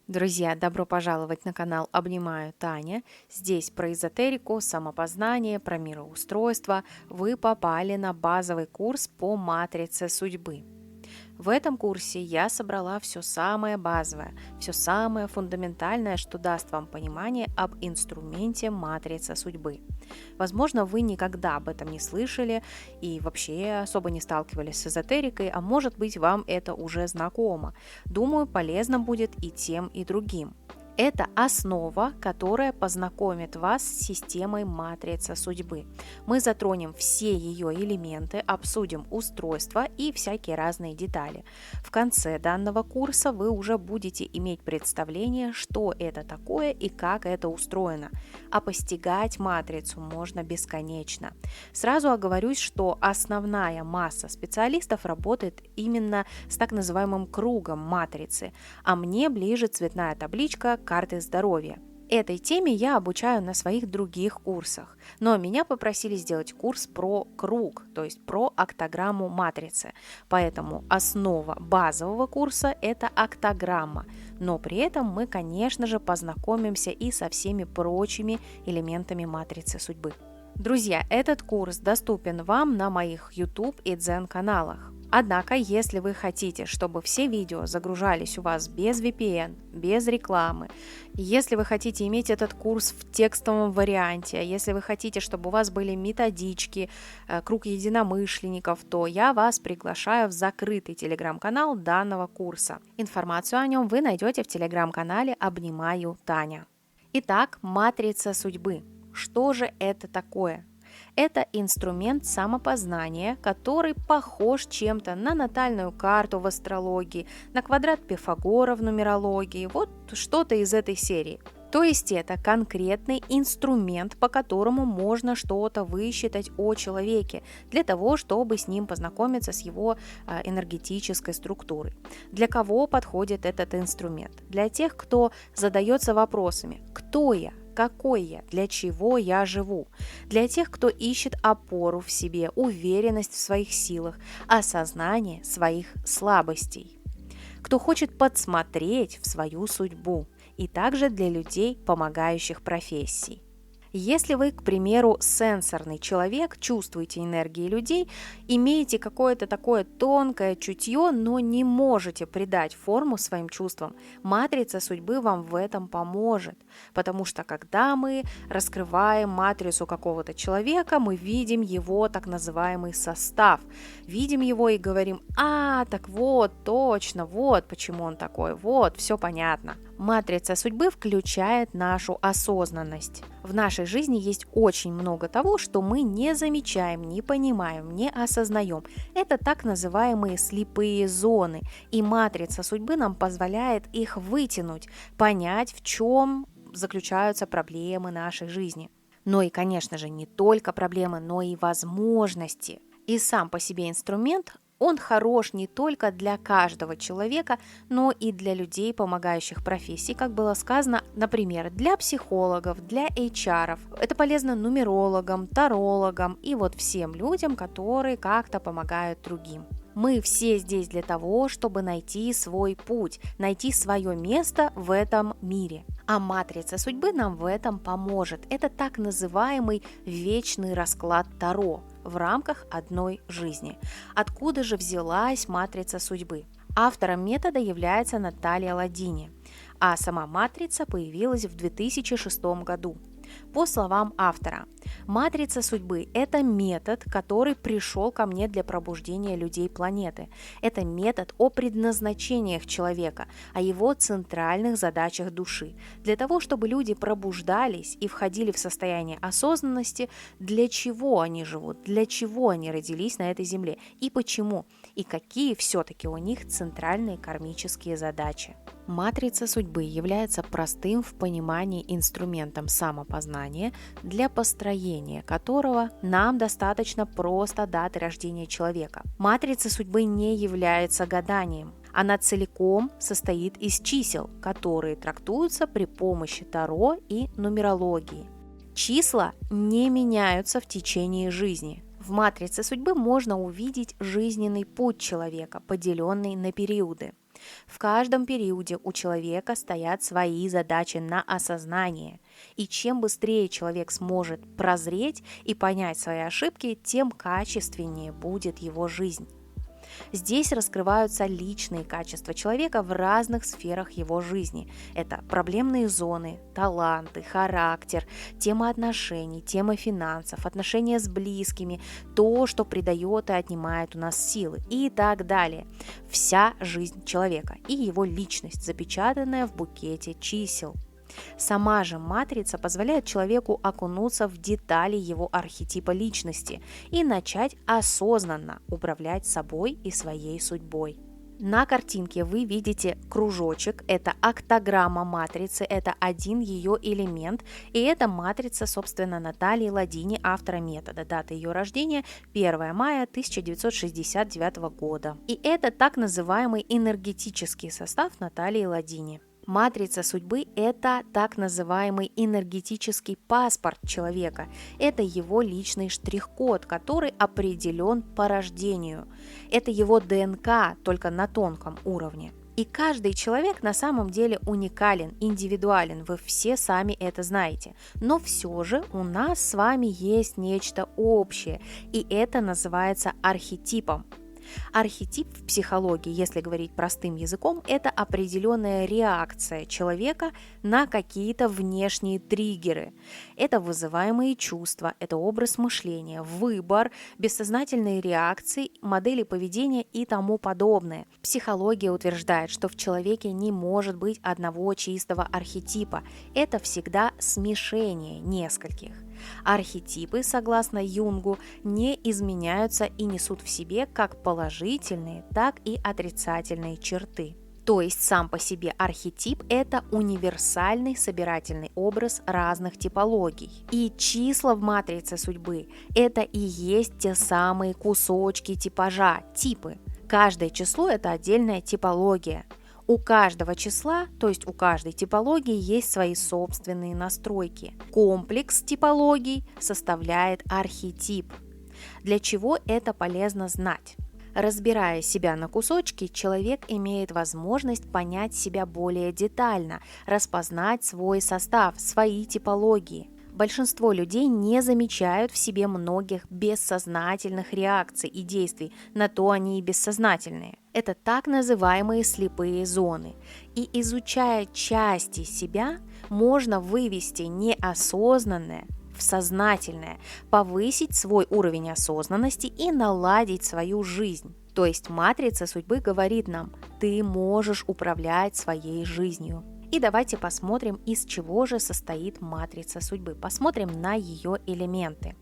Друзья, добро пожаловать на канал «Обнимаю Таня». Здесь про эзотерику, самопознание, про мироустройство. Вы попали на базовый курс по матрице судьбы. В этом курсе я собрала все самое базовое, все самое фундаментальное, что даст вам понимание об инструменте матрица судьбы. Возможно, вы никогда об этом не слышали и вообще особо не сталкивались с эзотерикой, а может быть, вам это уже знакомо. Думаю, полезно будет и тем, и другим. Это основа, которая познакомит вас с системой матрицы судьбы. Мы затронем все ее элементы, обсудим устройство и всякие разные детали. В конце данного курса вы уже будете иметь представление, что это такое и как это устроено. А постигать матрицу можно бесконечно. Сразу оговорюсь, что основная масса специалистов работает именно с так называемым кругом матрицы, а мне ближе цветная табличка карты здоровья. Этой теме я обучаю на своих других курсах, но меня попросили сделать курс про круг, то есть про октограмму матрицы. Поэтому основа базового курса – это октограмма, но при этом мы, конечно же, познакомимся и со всеми прочими элементами матрицы судьбы. Друзья, этот курс доступен вам на моих YouTube и Дзен каналах. Однако, если вы хотите, чтобы все видео загружались у вас без VPN, без рекламы, если вы хотите иметь этот курс в текстовом варианте, если вы хотите, чтобы у вас были методички, круг единомышленников, то я вас приглашаю в закрытый телеграм-канал данного курса. Информацию о нем вы найдете в телеграм-канале «Обнимаю Таня». Итак, матрица судьбы. Что же это такое? Это инструмент самопознания, который похож чем-то на натальную карту в астрологии, на квадрат Пифагора в нумерологии, вот что-то из этой серии. То есть это конкретный инструмент, по которому можно что-то высчитать о человеке, для того, чтобы с ним познакомиться, с его энергетической структурой. Для кого подходит этот инструмент? Для тех, кто задается вопросами: кто я? Какой я? Для чего я живу? Для тех, кто ищет опору в себе, уверенность в своих силах, осознание своих слабостей. Кто хочет подсмотреть в свою судьбу. И также для людей, помогающих профессий. Если вы, к примеру, сенсорный человек, чувствуете энергии людей, имеете какое-то такое тонкое чутье, но не можете придать форму своим чувствам, матрица судьбы вам в этом поможет. Потому что когда мы раскрываем матрицу какого-то человека, мы видим его так называемый состав. Видим его и говорим: так вот, точно, вот почему он такой, вот, все понятно. Матрица судьбы включает нашу осознанность. В нашей жизни есть очень много того, что мы не замечаем, не понимаем, не осознаем. Это так называемые слепые зоны, и матрица судьбы нам позволяет их вытянуть, понять, в чем заключаются проблемы нашей жизни. Но и, конечно же, не только проблемы, но и возможности. И сам по себе инструмент, он хорош не только для каждого человека, но и для людей, помогающих профессий, как было сказано, например, для психологов, для HR. Это полезно нумерологам, тарологам и вот всем людям, которые как-то помогают другим. Мы все здесь для того, чтобы найти свой путь, найти свое место в этом мире. А матрица судьбы нам в этом поможет. Это так называемый вечный расклад Таро в рамках одной жизни. Откуда же взялась матрица судьбы? Автором метода является Наталья Ладини, а сама матрица появилась в 2006 году. По словам автора, матрица судьбы – это метод, который пришел ко мне для пробуждения людей планеты. Это метод о предназначениях человека, о его центральных задачах души. Для того, чтобы люди пробуждались и входили в состояние осознанности, для чего они живут, для чего они родились на этой земле и почему, и какие все-таки у них центральные кармические задачи. Матрица судьбы является простым в понимании инструментом самопознания, для построения которого нам достаточно просто даты рождения человека. Матрица судьбы не является гаданием. Она целиком состоит из чисел, которые трактуются при помощи Таро и нумерологии. Числа не меняются в течение жизни. В матрице судьбы можно увидеть жизненный путь человека, поделенный на периоды. В каждом периоде у человека стоят свои задачи на осознание. И чем быстрее человек сможет прозреть и понять свои ошибки, тем качественнее будет его жизнь. Здесь раскрываются личные качества человека в разных сферах его жизни. Это проблемные зоны, таланты, характер, тема отношений, тема финансов, отношения с близкими, то, что придает и отнимает у нас силы и так далее. Вся жизнь человека и его личность, запечатанная в букете чисел. Сама же матрица позволяет человеку окунуться в детали его архетипа личности и начать осознанно управлять собой и своей судьбой. На картинке вы видите кружочек, это октограмма матрицы, это один ее элемент, и это матрица, собственно, Натальи Ладини, автора метода. Дата ее рождения 1 мая 1969 года. И это так называемый энергетический состав Натальи Ладини. Матрица судьбы – это так называемый энергетический паспорт человека. Это его личный штрих-код, который определен по рождению. Это его ДНК, только на тонком уровне. И каждый человек на самом деле уникален, индивидуален, вы все сами это знаете. Но все же у нас с вами есть нечто общее, и это называется архетипом. Архетип в психологии, если говорить простым языком, это определенная реакция человека на какие-то внешние триггеры. Это вызываемые чувства, это образ мышления, выбор, бессознательные реакции, модели поведения и тому подобное. Психология утверждает, что в человеке не может быть одного чистого архетипа. Это всегда смешение нескольких. Архетипы, согласно Юнгу, не изменяются и несут в себе как положительные, так и отрицательные черты. То есть сам по себе архетип – это универсальный собирательный образ разных типологий. И числа в матрице судьбы – это и есть те самые кусочки типажа, типы. Каждое число – это отдельная типология. У каждого числа, то есть у каждой типологии, есть свои собственные настройки. Комплекс типологий составляет архетип. Для чего это полезно знать? Разбирая себя на кусочки, человек имеет возможность понять себя более детально, распознать свой состав, свои типологии. Большинство людей не замечают в себе многих бессознательных реакций и действий, на то они и бессознательные. Это так называемые слепые зоны. И изучая части себя, можно вывести неосознанное в сознательное, повысить свой уровень осознанности и наладить свою жизнь. То есть матрица судьбы говорит нам: ты можешь управлять своей жизнью. И давайте посмотрим, из чего же состоит матрица судьбы. Посмотрим на ее элементы.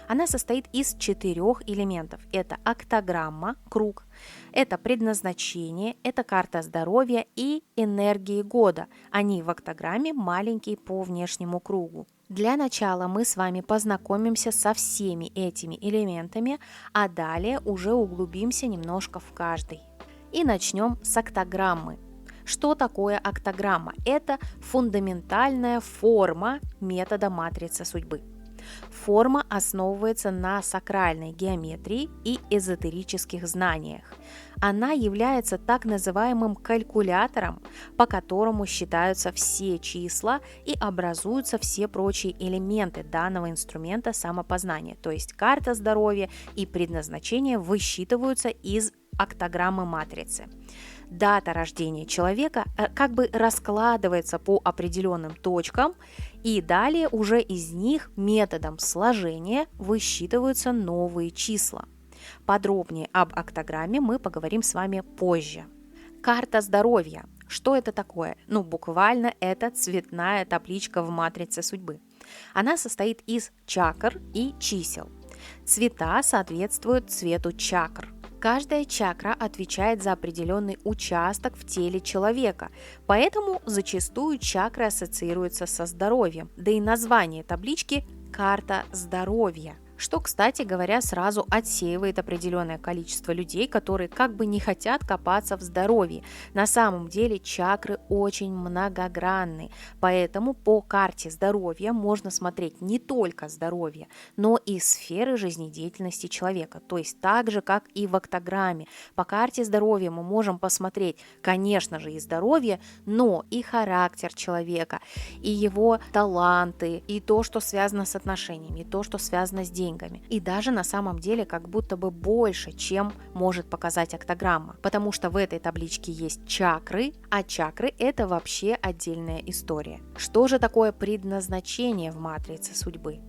Она состоит из 4 элементов. Это октограмма, круг, это предназначение, это карта здоровья и энергии года. Они в октограмме маленькие по внешнему кругу. Для начала мы с вами познакомимся со всеми этими элементами, а далее уже углубимся немножко в каждый. И начнем с октограммы. Что такое октограмма? Это фундаментальная форма метода матрицы судьбы. Форма основывается на сакральной геометрии и эзотерических знаниях. Она является так называемым калькулятором, по которому считаются все числа и образуются все прочие элементы данного инструмента самопознания. То есть карта здоровья и предназначение высчитываются из октограммы матрицы. Дата рождения человека как бы раскладывается по определенным точкам, и далее уже из них методом сложения высчитываются новые числа. Подробнее об октограмме мы поговорим с вами позже. Карта здоровья. Что это такое? Буквально это цветная табличка в матрице судьбы. Она состоит из чакр и чисел. Цвета соответствуют цвету чакр. Каждая чакра отвечает за определенный участок в теле человека, поэтому зачастую чакры ассоциируются со здоровьем, да и название таблички – «Карта здоровья». Что, кстати говоря, сразу отсеивает определенное количество людей, которые как бы не хотят копаться в здоровье. На самом деле чакры очень многогранны, поэтому по карте здоровья можно смотреть не только здоровье, но и сферы жизнедеятельности человека, то есть так же, как и в октограмме. По карте здоровья мы можем посмотреть, конечно же, и здоровье, но и характер человека, и его таланты, и то, что связано с отношениями, и то, что связано с деньгами. И даже на самом деле как будто бы больше, чем может показать октограмма, потому что в этой табличке есть чакры, а чакры – это вообще отдельная история. Что же такое предназначение в матрице судьбы?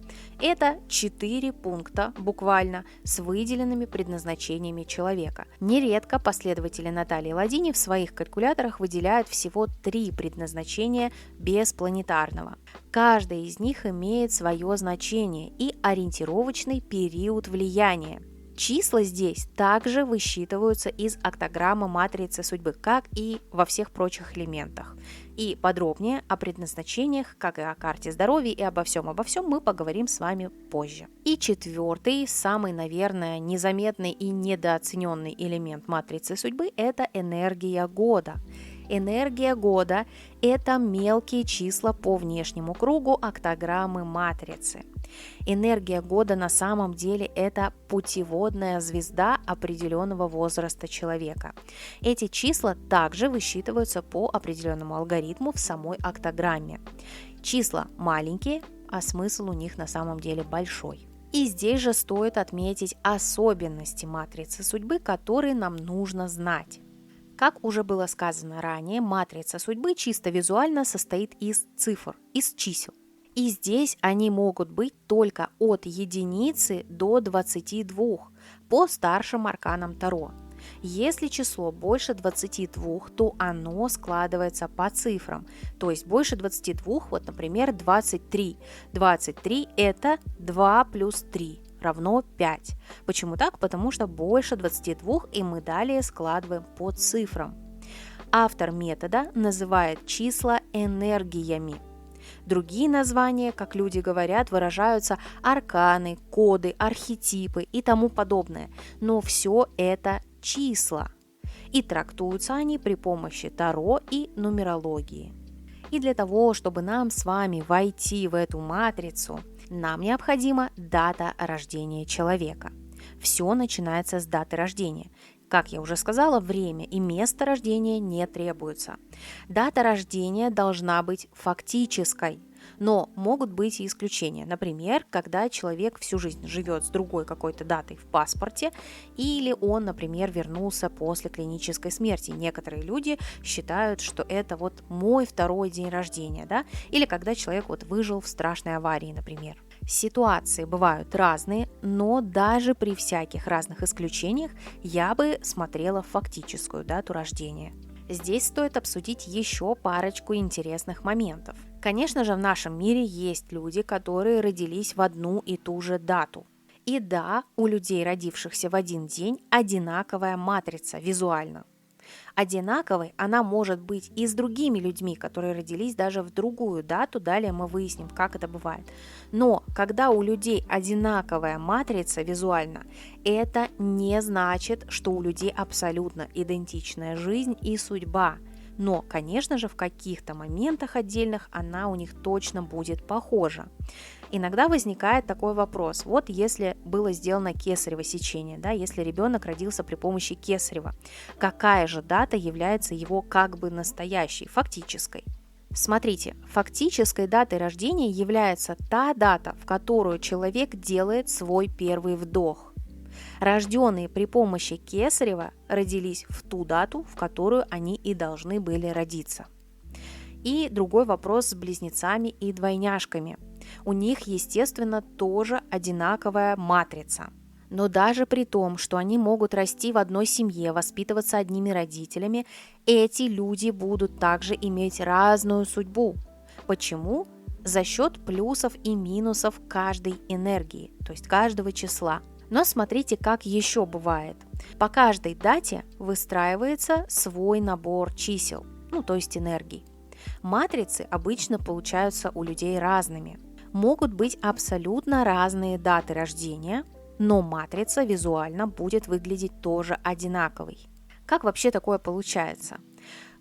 Это 4 пункта буквально с выделенными предназначениями человека. Нередко последователи Натальи Ладини в своих калькуляторах выделяют всего 3 предназначения без планетарного. Каждая из них имеет свое значение и ориентировочный период влияния. Числа здесь также высчитываются из октограммы матрицы судьбы, как и во всех прочих элементах. И подробнее о предназначениях, как и о карте здоровья, и обо всем мы поговорим с вами позже. И четвертый, самый, наверное, незаметный и недооцененный элемент матрицы судьбы – это энергия года. Энергия года – это мелкие числа по внешнему кругу октограммы матрицы. Энергия года на самом деле это путеводная звезда определенного возраста человека. Эти числа также высчитываются по определенному алгоритму в самой октограмме. Числа маленькие, а смысл у них на самом деле большой. И здесь же стоит отметить особенности матрицы судьбы, которые нам нужно знать. Как уже было сказано ранее, матрица судьбы чисто визуально состоит из цифр, из чисел. И здесь они могут быть только от единицы до 22 по старшим арканам Таро. Если число больше 22, то оно складывается по цифрам. То есть больше 22, вот, например, 23. 23 – это 2 плюс 3 равно 5. Почему так? Потому что больше 22, и мы далее складываем по цифрам. Автор метода называет числа энергиями. Другие названия, как люди говорят, выражаются арканы, коды, архетипы и тому подобное. Но все это числа. И трактуются они при помощи Таро и нумерологии. И для того, чтобы нам с вами войти в эту матрицу, нам необходима дата рождения человека. Все начинается с даты рождения. Как я уже сказала, время и место рождения не требуются. Дата рождения должна быть фактической, но могут быть и исключения. Например, когда человек всю жизнь живет с другой какой-то датой в паспорте, или он, например, вернулся после клинической смерти. Некоторые люди считают, что это вот мой второй день рождения, да? Или когда человек вот выжил в страшной аварии, например. Ситуации бывают разные, но даже при всяких разных исключениях я бы смотрела фактическую дату рождения. Здесь стоит обсудить еще парочку интересных моментов. Конечно же, в нашем мире есть люди, которые родились в одну и ту же дату. И да, у людей, родившихся в один день, одинаковая матрица визуально. Одинаковой она может быть и с другими людьми, которые родились даже в другую дату, далее мы выясним, как это бывает. Но когда у людей одинаковая матрица визуально, это не значит, что у людей абсолютно идентичная жизнь и судьба. Но, конечно же, в каких-то моментах отдельных она у них точно будет похожа. Иногда возникает такой вопрос, вот если было сделано кесарево сечение, да, если ребенок родился при помощи кесарева, какая же дата является его как бы настоящей, фактической? Смотрите, фактической датой рождения является та дата, в которую человек делает свой первый вдох. Рожденные при помощи кесарева родились в ту дату, в которую они и должны были родиться. И другой вопрос с близнецами и двойняшками. У них, естественно, тоже одинаковая матрица. Но даже при том, что они могут расти в одной семье, воспитываться одними родителями, эти люди будут также иметь разную судьбу. Почему? За счет плюсов и минусов каждой энергии, то есть каждого числа. Но смотрите, как еще бывает. По каждой дате выстраивается свой набор чисел, то есть энергий. Матрицы обычно получаются у людей разными. Могут быть абсолютно разные даты рождения, но матрица визуально будет выглядеть тоже одинаковой. Как вообще такое получается?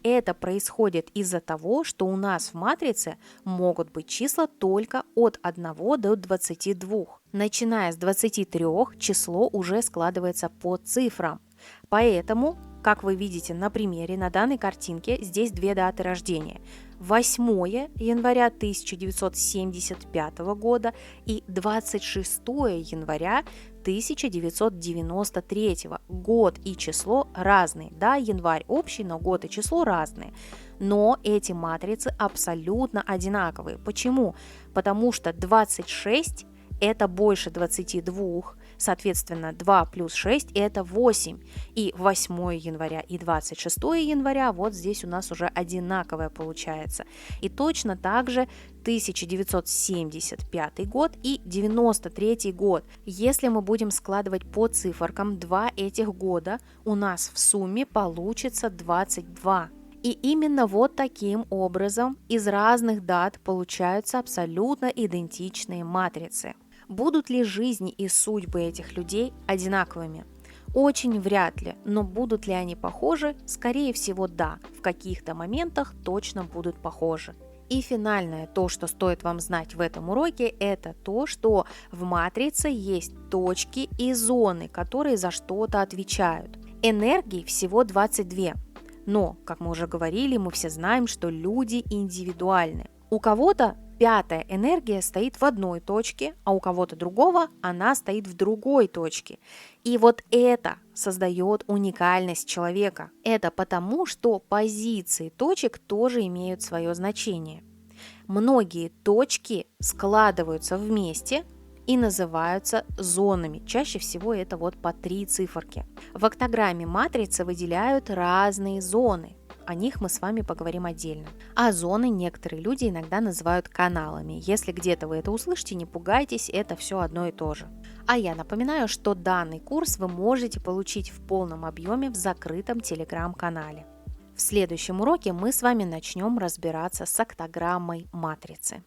Это происходит из-за того, что у нас в матрице могут быть числа только от 1 до 22. Начиная с 23 число уже складывается по цифрам. Поэтому, как вы видите на примере, на данной картинке здесь две даты рождения. 8 января 1975 года и 26 января 1993. Год и число разные. Да, январь общий, но год и число разные. Но эти матрицы абсолютно одинаковые. Почему? Потому что 26 это больше 22, соответственно, 2 плюс 6 это 8. И 8 января и 26 января вот здесь у нас уже одинаковое получается. И точно так же 1975 год и 93 год. Если мы будем складывать по циферкам два этих года, у нас в сумме получится 22. И именно вот таким образом из разных дат получаются абсолютно идентичные матрицы. Будут ли жизни и судьбы этих людей одинаковыми? Очень вряд ли, но будут ли они похожи? Скорее всего, да, в каких-то моментах точно будут похожи. И финальное, то, что стоит вам знать в этом уроке, это то, что в матрице есть точки и зоны, которые за что-то отвечают. Энергий всего 22. Но, как мы уже говорили, мы все знаем, что люди индивидуальны. У кого-то пятая энергия стоит в одной точке, а у кого-то другого она стоит в другой точке. И вот это создает уникальность человека. Это потому, что позиции точек тоже имеют свое значение. Многие точки складываются вместе и называются зонами. Чаще всего это вот по 3 циферки. В октограмме матрицы выделяют разные зоны. О них мы с вами поговорим отдельно. А зоны некоторые люди иногда называют каналами. Если где-то вы это услышите, не пугайтесь, это все одно и то же. А я напоминаю, что данный курс вы можете получить в полном объеме в закрытом телеграм-канале. В следующем уроке мы с вами начнем разбираться с октограммой матрицы.